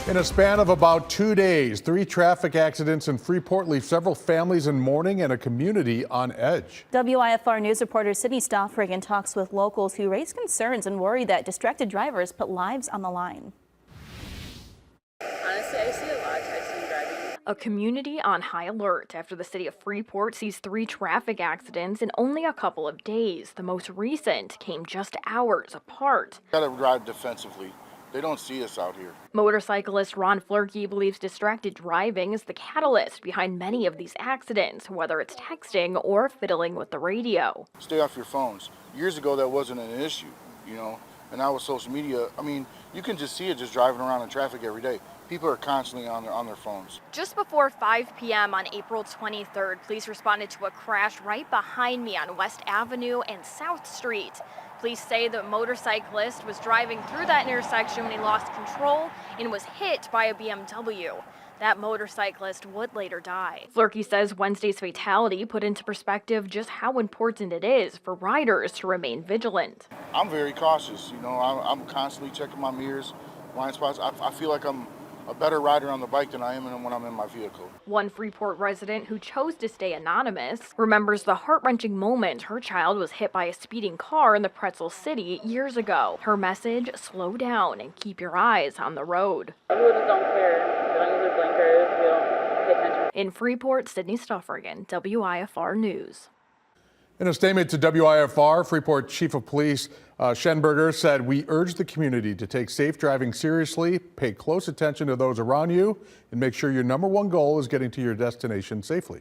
In a span of about 2 days, 3 traffic accidents in Freeport leave several families in mourning and a community on edge. WIFR News reporter Sydney Stoffrigan talks with locals who raise concerns and worry that distracted drivers put lives on the line. Honestly, I see a lot of texting driving. A community on high alert after the city of Freeport sees 3 traffic accidents in only a couple of days. The most recent came just hours apart. Gotta drive defensively. They don't see us out here. Motorcyclist Ron Flurkey believes distracted driving is the catalyst behind many of these accidents, whether it's texting or fiddling with the radio. Stay off your phones. Years ago, that wasn't an issue, and now with social media, you can just see it just driving around in traffic every day. People are constantly on their phones. Just before 5 p.m. on April 23rd, police responded to a crash right behind me on West Avenue and South Street. Police say the motorcyclist was driving through that intersection when he lost control and was hit by a BMW. That motorcyclist would later die. Flurkey says Wednesday's fatality put into perspective just how important it is for riders to remain vigilant. I'm very cautious. I'm constantly checking my mirrors, blind spots. I feel like I'm a better rider on the bike than I am when I'm in my vehicle. One Freeport resident who chose to stay anonymous remembers the heart-wrenching moment her child was hit by a speeding car in the Pretzel City years ago. Her message, slow down and keep your eyes on the road. People just don't care. They don't use their blinkers. They don't pay attention. In Freeport, Sydney Stoffrigan, WIFR News. In a statement to WIFR, Freeport Chief of Police Schenberger said, "We urge the community to take safe driving seriously, pay close attention to those around you, and make sure your #1 goal is getting to your destination safely."